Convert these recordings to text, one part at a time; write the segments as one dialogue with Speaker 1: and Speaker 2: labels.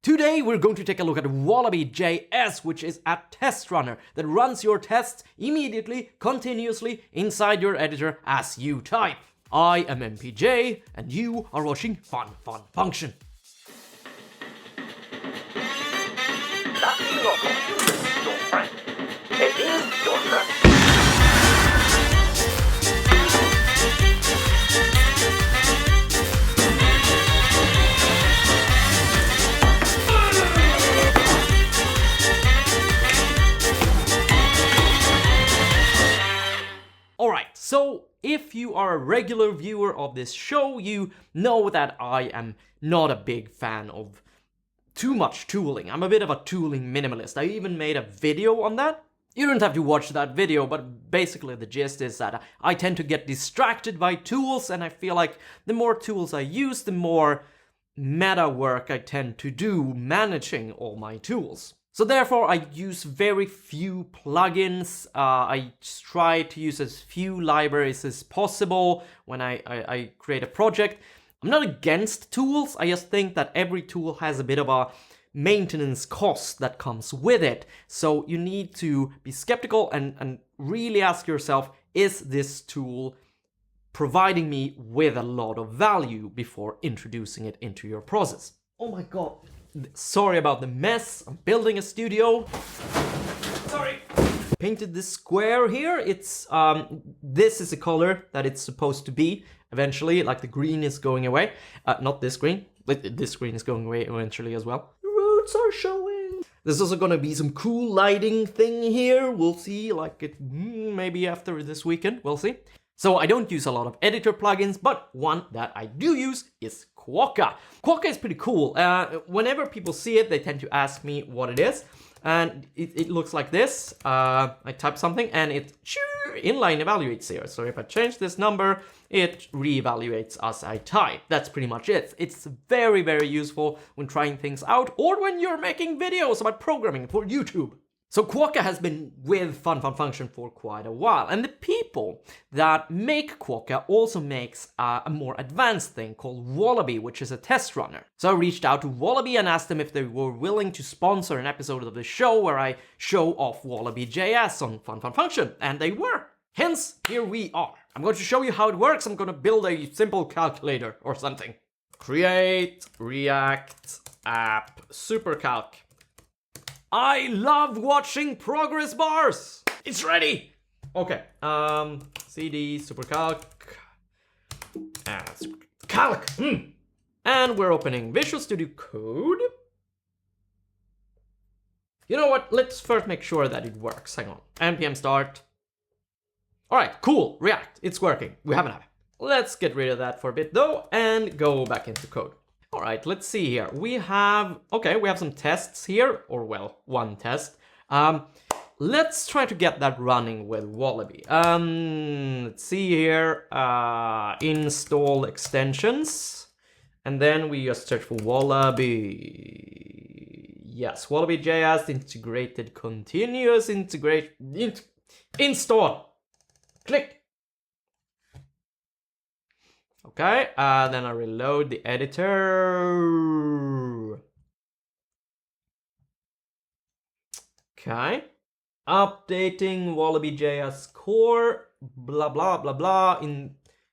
Speaker 1: Today we're going to take a look at Wallaby.js, which is a test runner that runs your tests immediately, continuously inside your editor as you type. I am MPJ, and you are watching Fun Function.
Speaker 2: That is not your friend. It is your friend.
Speaker 1: Alright, so if you are a regular viewer of this show, you know that I am not a big fan of too much tooling. I'm a bit of a tooling minimalist. I even made a video on that. You don't have to watch that video, but basically the gist is that I tend to get distracted by tools, and I feel like the more tools I use, the more meta work I tend to do managing all my tools. So therefore, I use very few plugins. I try to use as few libraries as possible when I create a project. I'm not against tools. I just think that every tool has a bit of a maintenance cost that comes with it. So you need to be skeptical and really ask yourself, is this tool providing me with a lot of value before introducing it into your process? Oh my god. Sorry about the mess. I'm building a studio. Sorry. Painted this square here. It's this is the color that it's supposed to be eventually. Like the green is going away. Not this green. This green is going away eventually as well. The roots are showing. There's also gonna be some cool lighting thing here. We'll see. Like it maybe after this weekend. We'll see. So I don't use a lot of editor plugins, but one that I do use is Quokka. Quokka is pretty cool. Whenever people see it, they tend to ask me what it is. And it looks like this. I type something and it inline evaluates here. So if I change this number, it reevaluates as I type. That's pretty much it. It's very, very useful when trying things out or when you're making videos about programming for YouTube. So Quokka has been with Fun Function for quite a while, and the people that make Quokka also makes a more advanced thing called Wallaby, which is a test runner. So I reached out to Wallaby and asked them if they were willing to sponsor an episode of the show where I show off Wallaby.js on Fun Function, and they were. Hence, here we are. I'm going to show you how it works. I'm going to build a simple calculator or something. Create React App Supercalc. I love watching progress bars. It's ready. Okay. CD supercalc and calc. And we're opening Visual Studio Code. You know what? Let's first make sure that it works. Hang on. npm start. All right. Cool. React. It's working. We have an app. Let's get rid of that for a bit though and go back into code. All right, let's see here. We have some tests here, or well, one test. Let's try to get that running with Wallaby. Let's see here, install extensions, and then we just search for Wallaby. Yes, Wallaby.js integrated continuous install. Click. Okay, then I reload the editor. Okay, updating Wallaby.js core, blah, blah, blah, blah,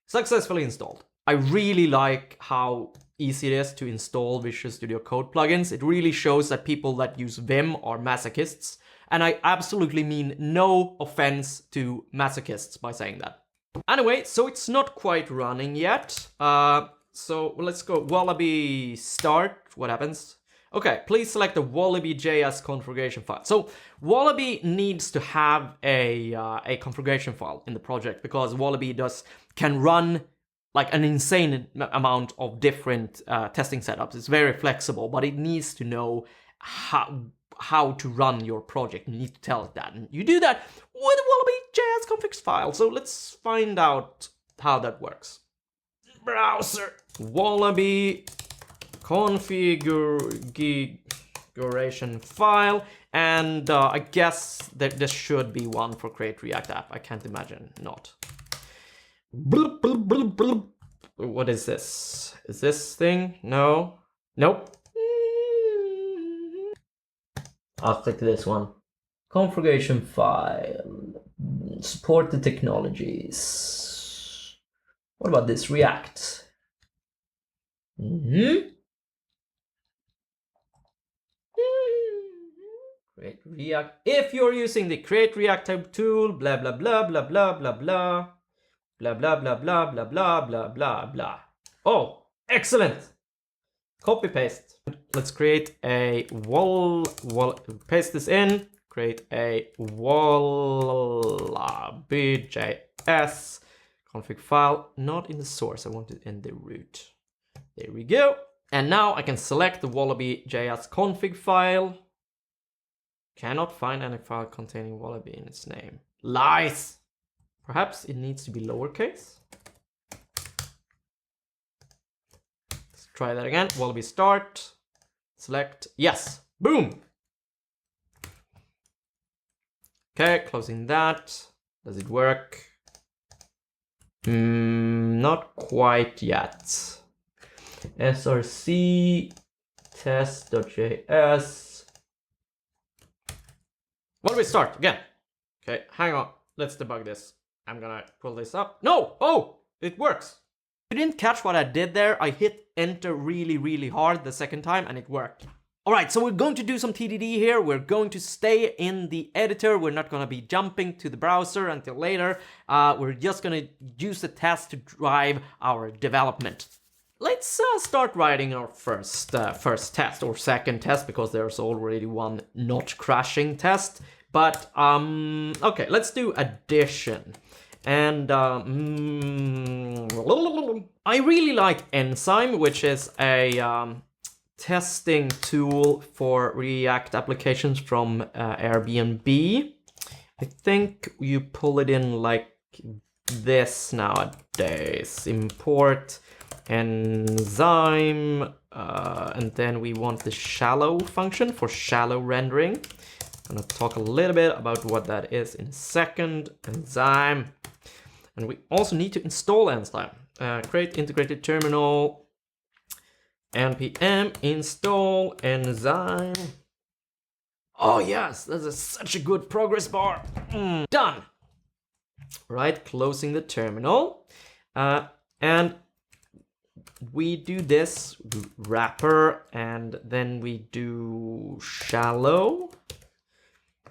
Speaker 1: successfully installed. I really like how easy it is to install Visual Studio Code plugins. It really shows that people that use Vim are masochists. And I absolutely mean no offense to masochists by saying that. Anyway, so it's not quite running yet. So let's go Wallaby start. What happens? Okay, please select the Wallaby.js configuration file. So Wallaby needs to have a configuration file in the project because Wallaby can run like an insane amount of different testing setups. It's very flexible, but it needs to know how to run your project. You need to tell it that, and you do that with a Wallaby.js config file. So let's find out how that works. Browser Wallaby configuration file, and I guess that there should be one for create React app. I can't imagine not. Bloop, bloop, bloop, bloop. What is this? Is this thing? No. Nope. I'll click this one. Configuration file. Support the technologies. What about this? React. Create React. If you're using the Create React type tool, blah blah blah blah blah blah blah blah blah blah blah blah blah blah blah blah. Oh, excellent! Copy paste. Let's create a paste this in. Create a Wallaby.js config file. Not in the source. I want it in the root. There we go. And now I can select the Wallaby.js config file. Cannot find any file containing Wallaby in its name. Lies! Perhaps it needs to be lowercase. Let's try that again. Wallaby start. Select yes. Boom! Okay, closing that. Does it work? Not quite yet. src test.js. Wallaby start again. Okay, hang on. Let's debug this. I'm gonna pull this up. No! Oh! It works! You didn't catch what I did there. I hit enter really, really hard the second time and it worked. Alright, so we're going to do some TDD here. We're going to stay in the editor. We're not gonna be jumping to the browser until later. We're just gonna use the test to drive our development. Let's start writing our first test or second test, because there's already one not crashing test. But okay, let's do addition. And I really like Enzyme, which is a testing tool for React applications from Airbnb. I think you pull it in like this nowadays. Import Enzyme, and then we want the shallow function for shallow rendering. I'm gonna talk a little bit about what that is in a second. Enzyme. And we also need to install Enzyme. Create integrated terminal. npm install Enzyme. Oh yes, this is such a good progress bar. Done. Right, closing the terminal. And we do this wrapper, and then we do shallow,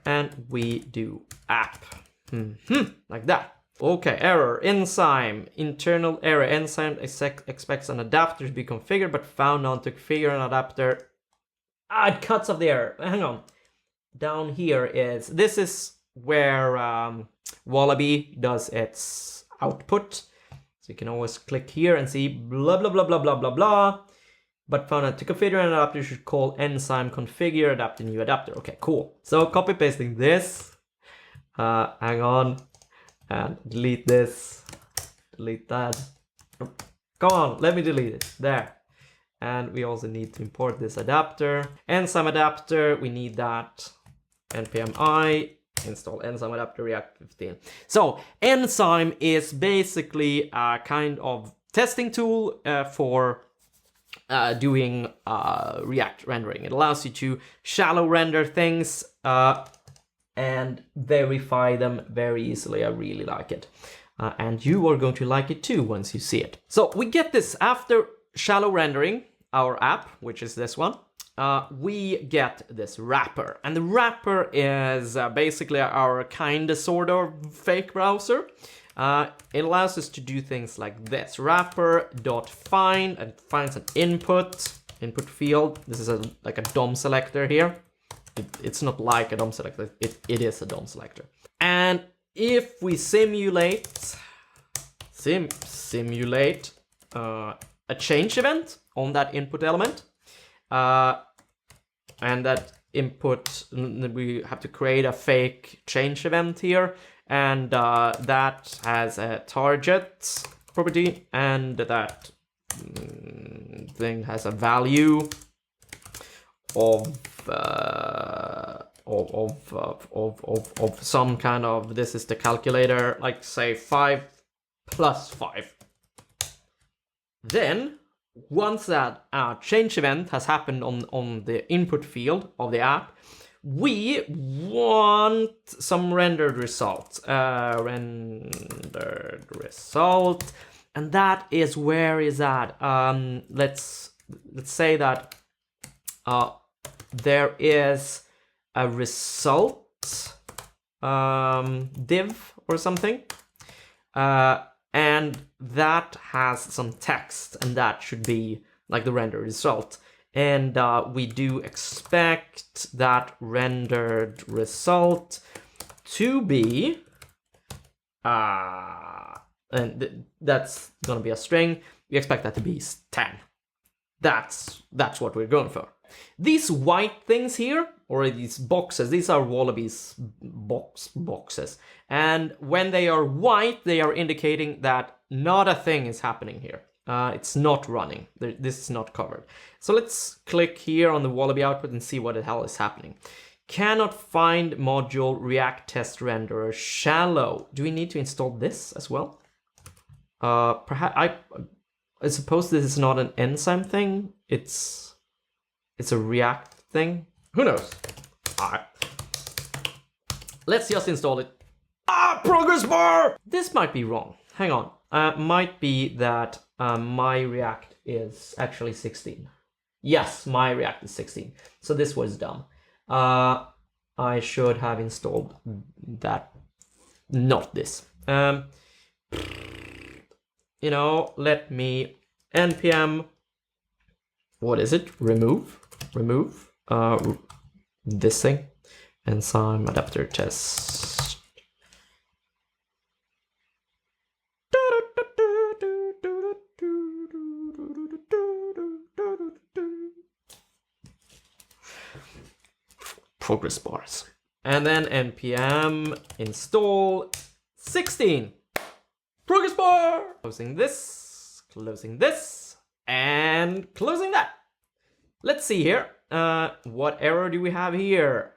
Speaker 1: and we do app. Like that. Okay, error. Enzyme. Internal error. Enzyme expects an adapter to be configured, but found not to configure an adapter. It cuts off the error. Hang on. Down here this is where Wallaby does its output. So you can always click here and see blah blah blah blah blah blah blah. But found out to configure an adapter, you should call enzyme configure adapt a new adapter. Okay, cool. So copy pasting this. Hang on. And delete this. Delete that. Come on, let me delete it. There. And we also need to import this adapter. Enzyme adapter, we need that. npm I. Install enzyme adapter React 15. So enzyme is basically a kind of testing tool for doing React rendering. It allows you to shallow render things and verify them very easily. I really like it. And you are going to like it too once you see it. So we get this after shallow rendering our app, which is this one. We get this wrapper, and the wrapper is basically our kind of sort of fake browser. It allows us to do things like this. Wrapper.find, and finds an input field. This is like a DOM selector here. It's not like a DOM selector, it is a DOM selector. And if we simulate a change event on that input element, and that input, we have to create a fake change event here, and that has a target property, and that thing has a value of some kind of, this is the calculator, like say 5 plus 5. Then once that change event has happened on the input field of the app, we want some rendered result. Rendered result. And that is, where is that? Let's say that there is a result div or something. And that has some text, and that should be like the render result. And we do expect that rendered result to be, and that's gonna be a string. We expect that to be 10. That's what we're going for. These white things here, or these boxes, these are Wallaby's boxes. And when they are white, they are indicating that not a thing is happening here. It's not running. This is not covered. So let's click here on the Wallaby output and see what the hell is happening. Cannot find module React test renderer shallow. Do we need to install this as well? Perhaps I suppose this is not an enzyme thing. It's a React thing. Who knows? All right. Let's just install it. Progress bar! This might be wrong. Hang on. Might be that my React is actually 16. Yes, my React is 16. So this was dumb. I should have installed that. Not this. You know, let me npm. What is it? Remove this thing. Enzyme adapter test. Progress bars. And then npm install 16. Progress bar! Closing this, and closing that. Let's see here. What error do we have here?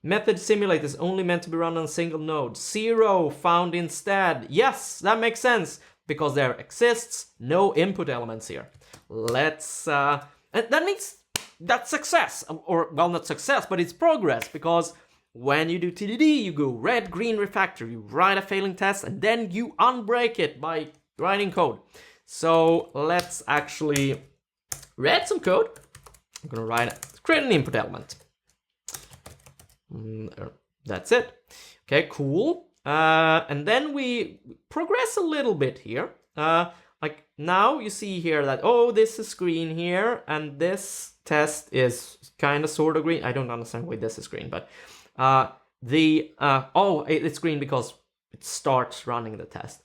Speaker 1: Method simulate is only meant to be run on a single node. 0 found instead. Yes, that makes sense, because there exists no input elements here. Let's, and that means that's success. Or, well, not success, but it's progress, because when you do TDD, you go red, green, refactor, you write a failing test, and then you unbreak it by writing code. So let's actually write some code. I'm gonna create an input element. That's it. Okay, cool. And then we progress a little bit here. Like now you see here that, oh, this is green here, and this test is kind of sort of green. I don't understand why this is green, but it's green because it starts running the test.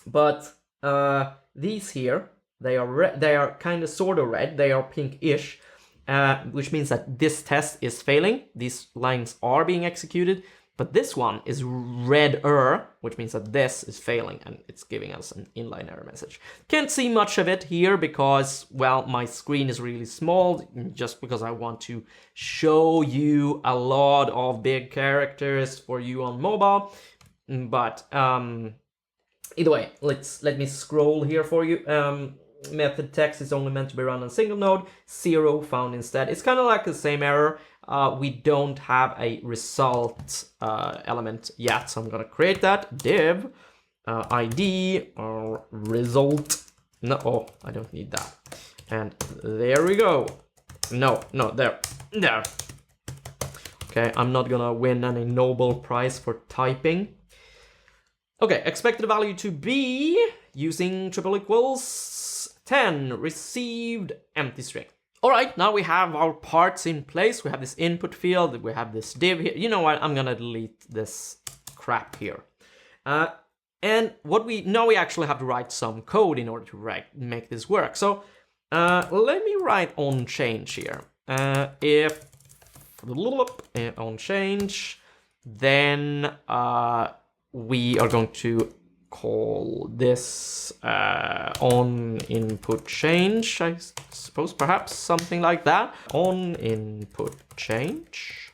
Speaker 1: But these here, they are kind of sort of red. They are pink-ish, which means that this test is failing. These lines are being executed, but this one is redder, which means that this is failing, and it's giving us an inline error message. Can't see much of it here because, well, my screen is really small, just because I want to show you a lot of big characters for you on mobile. But either way, let me scroll here for you. Method text is only meant to be run on a single node. 0 found instead. It's kind of like the same error. We don't have a result element yet, so I'm gonna create that. Div id or result. No, oh, I don't need that. And there we go. No, there. Okay, I'm not gonna win any Nobel Prize for typing. Okay, expected value to be using triple equals 10 received empty string. All right, now we have our parts in place. We have this input field, we have this div here. You know what, I'm gonna delete this crap here. And what we actually have to write some code in order to make this work. So let me write on change here. If on change, then we are going to call this on input change, I suppose, perhaps something like that. On input change.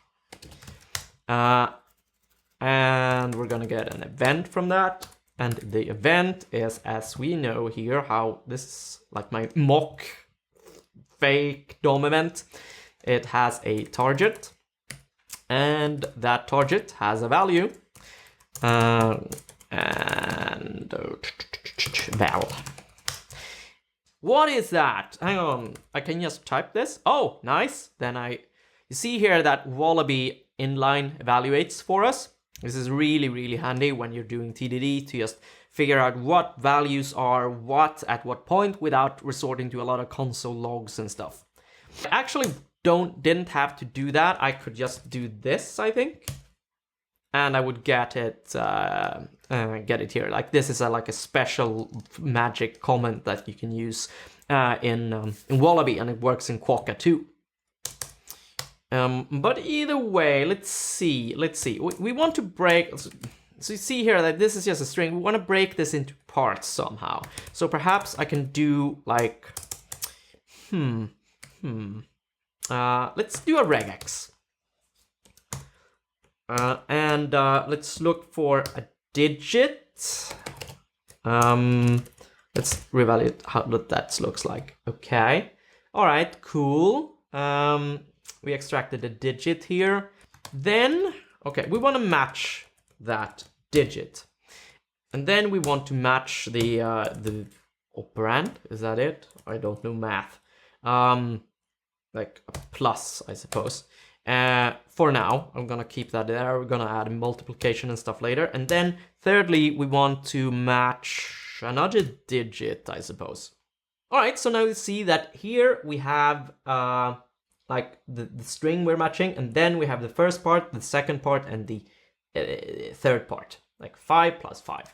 Speaker 1: And we're gonna get an event from that. And the event is, as we know here, how this is like my mock fake DOM event. it has a target, and that target has a value, and val. What is that? Hang on, I can just type this. Oh, nice. Then you see here that Wallaby inline evaluates for us. This is really, really handy when you're doing TDD to just figure out what values are what at what point without resorting to a lot of console logs and stuff. I actually didn't have to do that. I could just do this, I think, and I would get it here. Like this is like a special magic comment that you can use in Wallaby, and it works in Quokka too. But either way, let's see. We want to break. So you see here that this is just a string. We want to break this into parts somehow. So perhaps I can do like, let's do a regex. And let's look for a digit. Let's reevaluate how that looks like. Okay. All right, cool. We extracted a digit here. Then, okay, we want to match that digit. And then we want to match the operand. Is that it? I don't know math. Like a plus, I suppose. For now, I'm gonna keep that there. We're gonna add multiplication and stuff later. And then thirdly, we want to match another digit, I suppose. All right, so now you see that here we have like the string we're matching, and then we have the first part, the second part, and the third part, like 5 plus 5.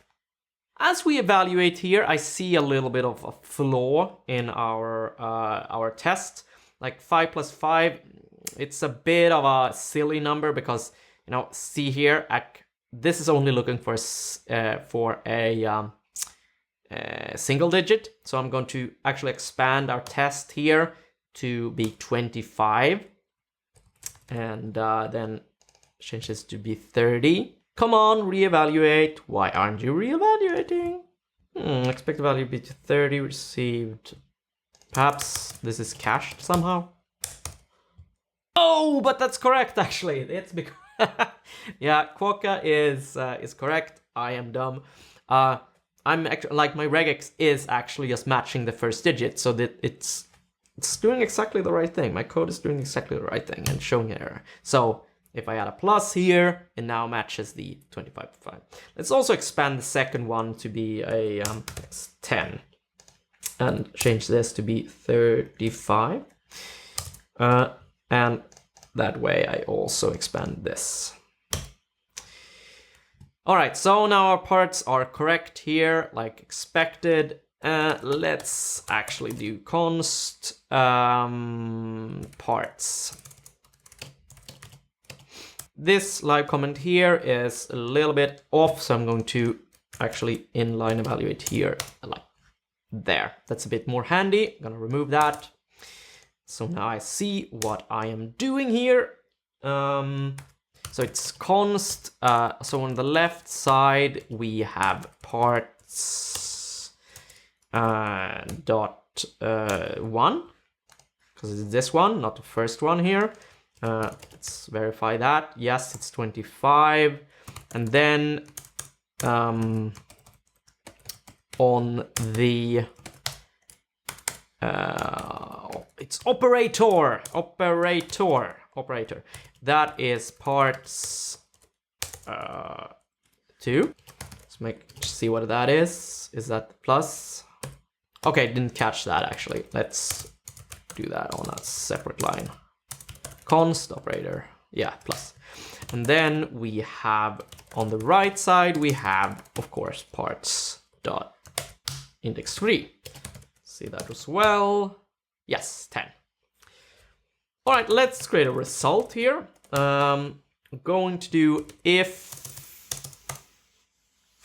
Speaker 1: As we evaluate here, I see a little bit of a flaw in our test. Like 5 plus 5, it's a bit of a silly number because, you know, see here, this is only looking for a single digit. So I'm going to actually expand our test here to be 25, and then change this to be 30. Come on, reevaluate. Why aren't you reevaluating? Expected value be to 30, received. Perhaps this is cached somehow. Oh, but that's correct actually. It's because yeah, Quokka is correct. I am dumb. I'm actually, like, my regex is actually just matching the first digit, so that it's doing exactly the right thing. My code is doing exactly the right thing and showing an error. So if I add a plus here, it now matches the 25 to 5. Let's also expand the second one to be a 10 and change this to be 35. And that way I also expand this. All right, so now our parts are correct here, like expected. Let's actually do const parts. This live comment here is a little bit off, so I'm going to actually inline evaluate here, like there. That's a bit more handy. I'm gonna remove that. So now I see what I am doing here. So it's const, so on the left side we have parts dot 1, because it's this one, not the first one here. Let's verify that. Yes, it's 25. And then on the it's operator. That is parts 2. Let's see what that is. Is that the plus? Okay, didn't catch that actually. Let's do that on a separate line. Const operator, yeah, plus. And then we have on the right side, we have, of course, parts dot index 3. See that as well. Yes, 10. All right, let's create a result here. I'm going to do if,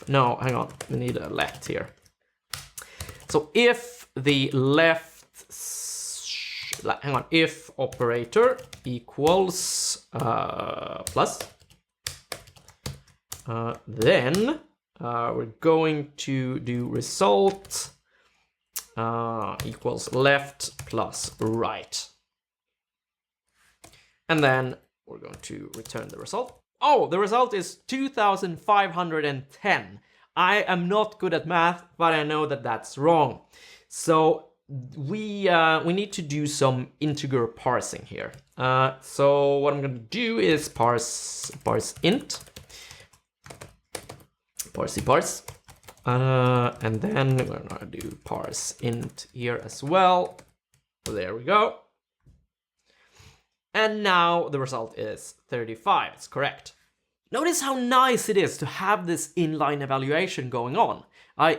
Speaker 1: no, hang on, we need a let here. So if the left, hang on, if operator equals plus, then we're going to do result equals left plus right. And then we're going to return the result. Oh, the result is 2,510. I am not good at math, but I know that that's wrong. So we need to do some integer parsing here. So what I'm going to do is parse int, parse, and then we're going to do parse int here as well. There we go. And now the result is 35. It's correct. Notice how nice it is to have this inline evaluation going on.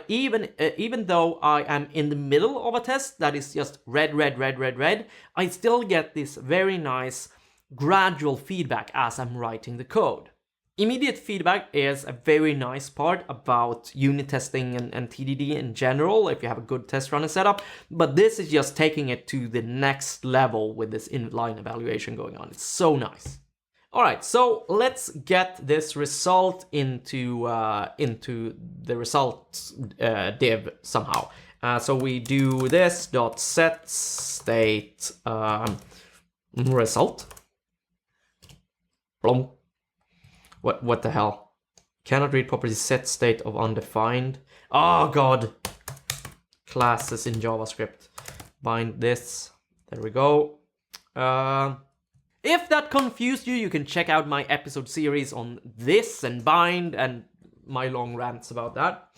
Speaker 1: Even though I am in the middle of a test that is just red, I still get this very nice gradual feedback as I'm writing the code. Immediate feedback is a very nice part about unit testing and TDD in general, if you have a good test running setup, but this is just taking it to the next level with this inline evaluation going on. It's so nice. All right, so let's get this result into the results div somehow. So we do this dot set state result. Blom. What the hell? Cannot read property set state of undefined. Oh god. Classes in JavaScript. Bind this. There we go. If that confused you, you can check out my episode series on this and bind and my long rants about that.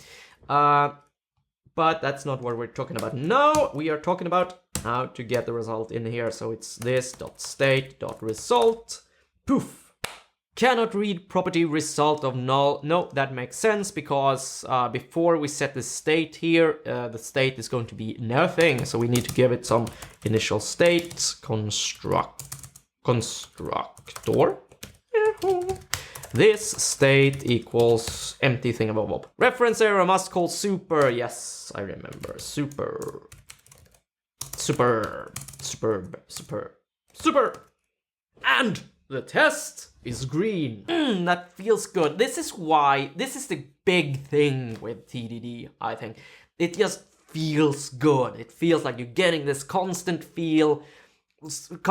Speaker 1: But that's not what we're talking about now. We are talking about how to get the result in here. So it's this dot state dot result. Poof. Cannot read property result of null. No, that makes sense because before we set the state here, the state is going to be nothing. So we need to give it some initial state constructor. This state equals empty thingamabob. Reference error must call super. Yes, I remember. Super. And the test is green. That feels good. This is the big thing with TDD, I think. It just feels good. It feels like you're getting this constant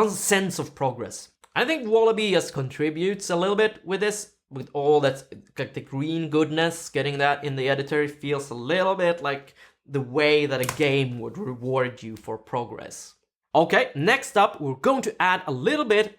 Speaker 1: sense of progress. I think Wallaby just contributes a little bit with this, with all that, like the green goodness, getting that in the editor. It feels a little bit like the way that a game would reward you for progress. Okay, next up, we're going to add a little bit of